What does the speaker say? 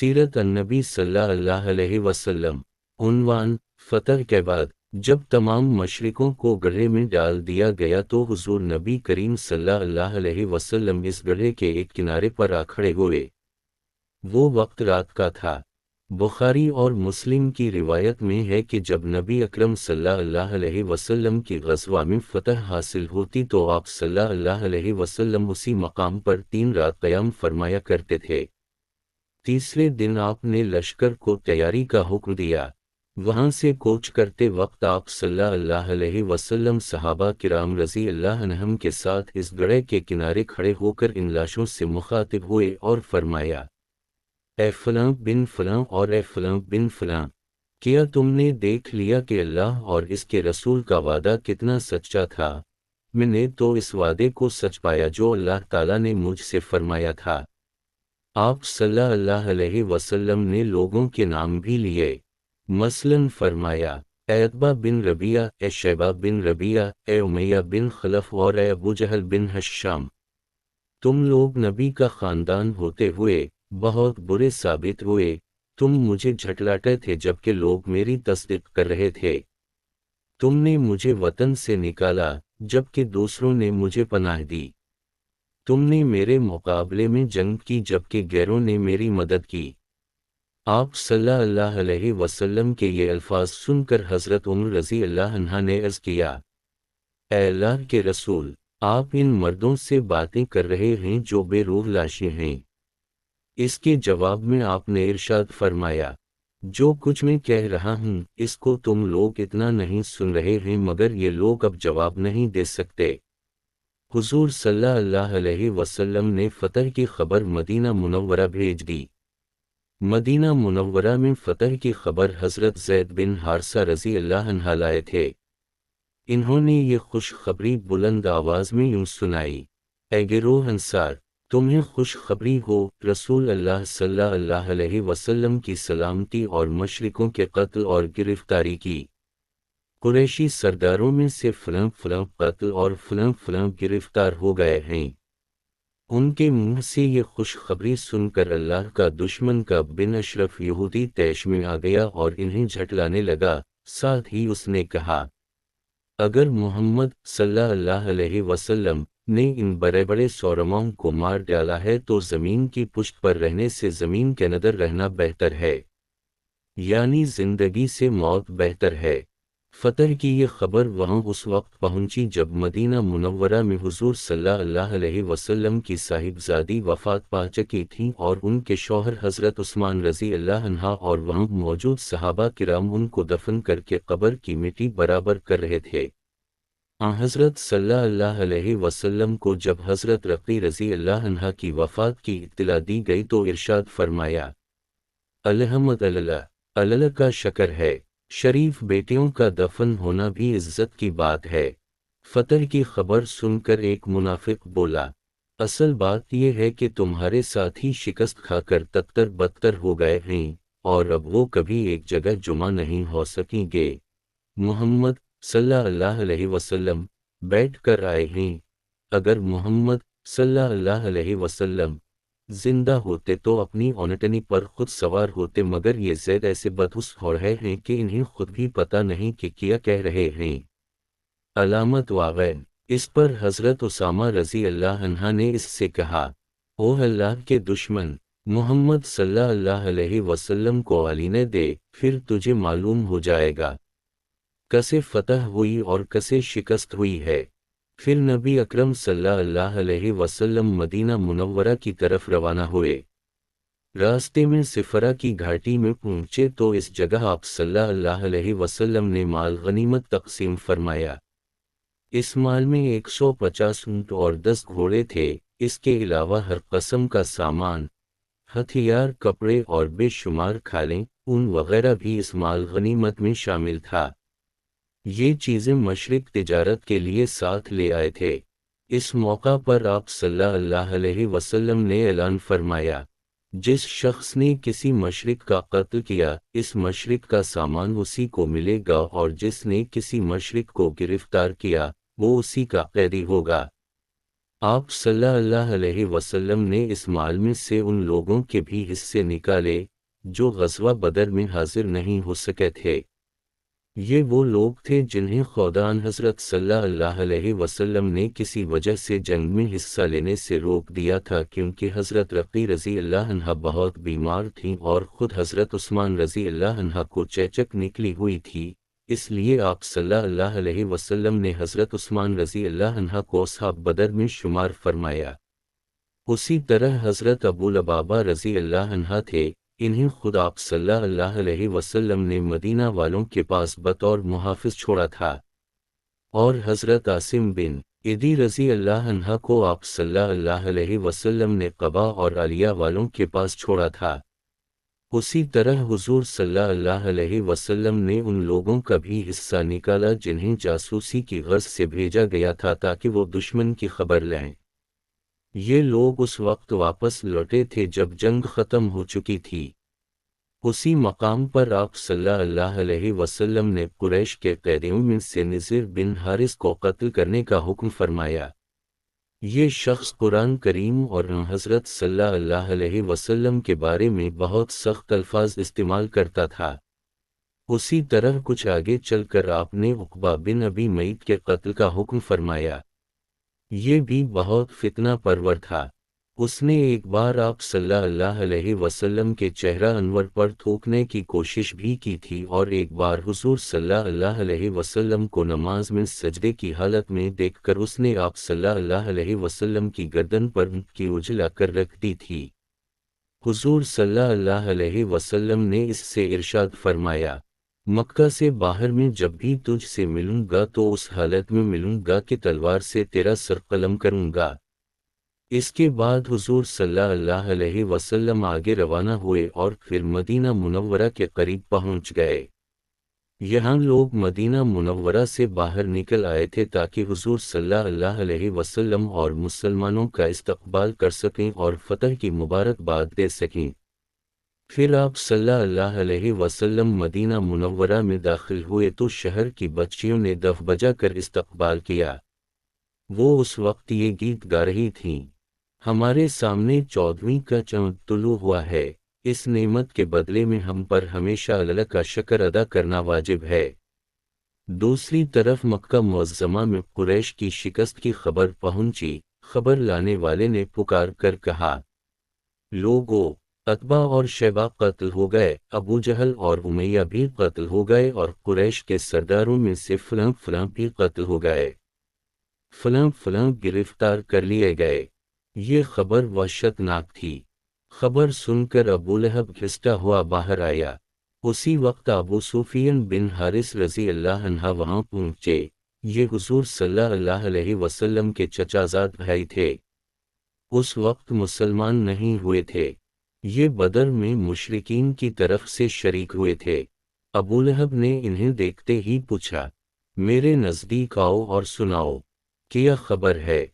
सीरत अन्नबी सल्लल्लाहु अलैहि वसल्लम। उन्वान, फ़तह के बाद जब तमाम मशरिकों को गड्ढे में डाल दिया गया तो हुज़ूर नबी करीम सल्लल्लाहु अलैहि वसल्लम इस गड्ढे के एक किनारे पर आ खड़े हुए। वो वक्त रात का था। बुखारी और मुस्लिम की रिवायत में है कि जब नबी अकरम सल्लल्लाहु अलैहि वसल्लम की ग़ज़वा में फ़तह हासिल होती तो आप सल्लल्लाहु अलैहि वसल्लम उसी मकाम पर 3 रात क़याम फरमाया करते थे। तीसरे दिन आपने लश्कर को तैयारी का हुक्म दिया। वहां से कूच करते वक्त आप सल्लल्लाहु अलैहि वसल्लम सहाबा किराम रज़ी अल्लाह अन्हुम के साथ इस गड्ढे के किनारे खड़े होकर इन लाशों से मुखातिब हुए और फरमाया, ए फलां बिन फलां और ए फलां बिन फलां, क्या तुमने देख लिया कि अल्लाह और इसके रसूल का वादा कितना सच्चा था? मैंने तो इस वादे को सच पाया जो अल्लाह ताला ने मुझसे फरमाया था। आप सल्लल्लाहु अलैहि वसल्लम ने लोगों के नाम भी लिए, मसलन फरमाया, ए अतबा बिन रबिया, ए शैबा बिन रबिया, ए उमैया बिन खलफ और ए अबू जहल बिन हश्शाम। तुम लोग नबी का ख़ानदान होते हुए बहुत बुरे साबित हुए। तुम मुझे झटलाते थे जबकि लोग मेरी तस्दीक कर रहे थे। तुमने मुझे वतन से निकाला जबकि दूसरों ने मुझे पनाह दी। तुमने मेरे मुकाबले में जंग की जबकि गैरों ने मेरी मदद की। आप सल्लल्लाहु अलैहि वसल्लम के ये अल्फाज सुनकर हज़रत उम्र रज़ी अल्लाह अन्हा ने अर्ज़ किया, ए अल्लाह के रसूल, आप इन मर्दों से बातें कर रहे हैं जो बेरूह लाशें हैं। इसके जवाब में आपने इरशाद फरमाया, जो कुछ मैं कह रहा हूँ इसको तुम लोग इतना नहीं सुन रहे हैं मगर ये लोग अब जवाब नहीं दे सकते। हुज़ूर सल्लल्लाहु अलैहि वसल्लम ने फ़तह की खबर मदीना मुनव्वरा भेज दी। मदीना मुनव्वरा में फ़तह की खबर हज़रत ज़ैद बिन हारसा रज़ी अल्लाह अन्हा लाए थे। इन्होंने ये खुशखबरी बुलंद आवाज़ में यूं सुनाई, ए गिरोह अंसार, तुम्हें खुशखबरी हो, रसूल अल्लाह सल्लल्लाहु अलैहि वसल्लम की सलामती और मशरिकों के कत्ल और गिरफ्तारी की। कुरैशी सरदारों में से फलां फलां कत्ल और फलां फलां गिरफ्तार हो गए हैं। उनके मुंह से ये खुशखबरी सुनकर अल्लाह का दुश्मन का बिन अशरफ यहूदी तैश में आ गया और इन्हें झटलाने लगा। साथ ही उसने कहा, अगर मोहम्मद सल्लल्लाहु अलैहि वसल्लम ने इन बड़े बड़े सौरमाओं को मार डाला है तो ज़मीन की पुष्ट पर रहने से ज़मीन के अंदर रहना बेहतर है, यानी ज़िंदगी से मौत बेहतर है। फ़तह की ये खबर वहाँ उस वक्त पहुँची जब मदीना मुनव्वरा में हुज़ूर सल्लल्लाहु अलैहि वसल्लम की साहिबजादी वफ़ात पा चुकी थीं और उनके शौहर हज़रत उस्मान रज़ी अल्लाह अन्हा और वहाँ मौजूद सहाबा किराम उनको दफन करके कब्र की मिट्टी बराबर कर रहे थे। हज़रत सल्लल्लाहु अलैहि वसल्लम को जब हज़रत रक़ी रज़ी अल्लाह अन्हा की वफ़ात की इत्तला दी गई तो इरशाद फरमाया, अल्हम्दुलिल्लाह, अल्लाह का शक्र है, शरीफ बेटियों का दफन होना भी इज्जत की बात है। फ़तह की खबर सुनकर एक मुनाफिक बोला, असल बात यह है कि तुम्हारे साथी शिकस्त खाकर तत्तर बदतर हो गए हैं और अब वो कभी एक जगह जुमा नहीं हो सकेंगे। मोहम्मद सल्लल्लाहु अलैहि वसल्लम बैठ कर आए हैं। अगर मोहम्मद सल्लल्लाहु अलैहि वसल्लम जिंदा होते तो अपनी ओनटनी पर खुद सवार होते, मगर ये ज़ैद ऐसे बदहुस हो रहे हैं कि इन्हें खुद भी पता नहीं कि क्या कह रहे हैं। अलामत वागैन। इस पर हज़रत उसामा रज़ी अल्लाह अन्हा ने इससे कहा, ओ अल्लाह के दुश्मन, मोहम्मद सल्लल्लाहु अलैहि वसल्लम को अलीने दे, फिर तुझे मालूम हो जाएगा कैसे फ़तह हुई और कैसे शिकस्त हुई है। फिर नबी अकरम सल्लल्लाहु अलैहि वसल्लम मदीना मुनव्वरा की तरफ रवाना हुए। रास्ते में सिफरा की घाटी में पहुंचे तो इस जगह आप सल्लल्लाहु अलैहि वसल्लम ने माल गनीमत तक़सीम फरमाया। इस माल में 150 ऊंट और 10 घोड़े थे। इसके अलावा हर कस्म का सामान, हथियार, कपड़े और बेशुमार खालें, ऊन वगैरह भी इस माल गनीमत में शामिल था। ये चीज़ें मशरिक तिजारत के लिए साथ ले आए थे। इस मौका पर आप सल्लल्लाहु अलैहि वसल्लम ने ऐलान फरमाया, जिस शख्स ने किसी मशरिक का कत्ल किया, इस मशरिक का सामान उसी को मिलेगा और जिसने किसी मशरिक को गिरफ्तार किया, वो उसी का कैदी होगा। آپ صلی اللہ علیہ وسلم نے اس مال میں سے ان لوگوں کے بھی حصے نکالے جو غزوہ بدر میں حاضر نہیں ہو سکے تھے۔ یہ وہ لوگ تھے جنہیں خداوند حضرت صلی اللہ علیہ وسلم نے کسی وجہ سے جنگ میں حصہ لینے سے روک دیا تھا، کیونکہ حضرت رقی رضی اللہ عنہا بہت بیمار تھیں اور خود حضرت عثمان رضی اللہ عنہا کو چیچک نکلی ہوئی تھی، اس لیے آپ صلی اللہ علیہ وسلم نے حضرت عثمان رضی اللہ عنہا کو اصحاب بدر میں شمار فرمایا۔ اسی طرح حضرت ابو لبابہ رضی اللہ عنہ تھے، انہیں خود آپ صلی اللہ علیہ وسلم نے مدینہ والوں کے پاس بطور محافظ چھوڑا تھا، اور حضرت عاصم بن عدی رضی اللہ عنہ کو آپ صلی اللہ علیہ وسلم نے قبا اور علیہ والوں کے پاس چھوڑا تھا۔ اسی طرح حضور صلی اللہ علیہ وسلم نے ان لوگوں کا بھی حصہ نکالا جنہیں جاسوسی کی غرض سے بھیجا گیا تھا تاکہ وہ دشمن کی خبر لیں۔ یہ لوگ اس وقت واپس لوٹے تھے جب جنگ ختم ہو چکی تھی۔ اسی مقام پر آپ صلی اللہ علیہ وسلم نے قریش کے قیدیوں میں سے نذیر بن حارث کو قتل کرنے کا حکم فرمایا۔ یہ شخص قرآن کریم اور حضرت صلی اللہ علیہ وسلم کے بارے میں بہت سخت الفاظ استعمال کرتا تھا۔ اسی طرح کچھ آگے چل کر آپ نے عقبہ بن ابی معیط کے قتل کا حکم فرمایا۔ یہ بھی بہت فتنہ پرور تھا۔ اس نے ایک بار آپ صلی اللہ علیہ وسلم کے چہرہ انور پر تھوکنے کی کوشش بھی کی تھی، اور ایک بار حضور صلی اللہ علیہ وسلم کو نماز میں سجدے کی حالت میں دیکھ کر اس نے آپ صلی اللہ علیہ وسلم کی گردن پر کی اجلا کر رکھ دی تھی۔ حضور صلی اللہ علیہ وسلم نے اس سے ارشاد فرمایا، مکہ سے باہر میں جب بھی تجھ سے ملوں گا تو اس حالت میں ملوں گا کہ تلوار سے تیرا سر قلم کروں گا۔ اس کے بعد حضور صلی اللہ علیہ وسلم آگے روانہ ہوئے اور پھر مدینہ منورہ کے قریب پہنچ گئے۔ یہاں لوگ مدینہ منورہ سے باہر نکل آئے تھے تاکہ حضور صلی اللہ علیہ وسلم اور مسلمانوں کا استقبال کر سکیں اور فتح کی مبارکباد دے سکیں۔ پھر آپ صلی اللہ علیہ وسلم مدینہ منورہ میں داخل ہوئے تو شہر کی بچیوں نے دف بجا کر استقبال کیا۔ وہ اس وقت یہ گیت گا رہی تھیں، ہمارے سامنے 14ویں کا چاند طلوع ہوا ہے، اس نعمت کے بدلے میں ہم پر ہمیشہ اللہ کا شکر ادا کرنا واجب ہے۔ دوسری طرف مکہ معظمہ میں قریش کی شکست کی خبر پہنچی۔ خبر لانے والے نے پکار کر کہا، لوگو، عتبہ اور شیبہ قتل ہو گئے، ابو جہل اور امیہ بھی قتل ہو گئے، اور قریش کے سرداروں میں سے فلاں فلاں بھی قتل ہو گئے، فلاں فلاں گرفتار کر لیے گئے۔ یہ خبر وحشت ناک تھی۔ خبر سن کر ابو لہب کھسٹا ہوا باہر آیا۔ اسی وقت ابو سفیان بن حارث رضی اللہ عنہ وہاں پہنچے۔ یہ حضور صلی اللہ علیہ وسلم کے چچا زاد بھائی تھے، اس وقت مسلمان نہیں ہوئے تھے۔ یہ بدر میں مشرکین کی طرف سے شریک ہوئے تھے۔ ابو لہب نے انہیں دیکھتے ہی پوچھا، میرے نزدیک آؤ اور سناؤ، کیا خبر ہے؟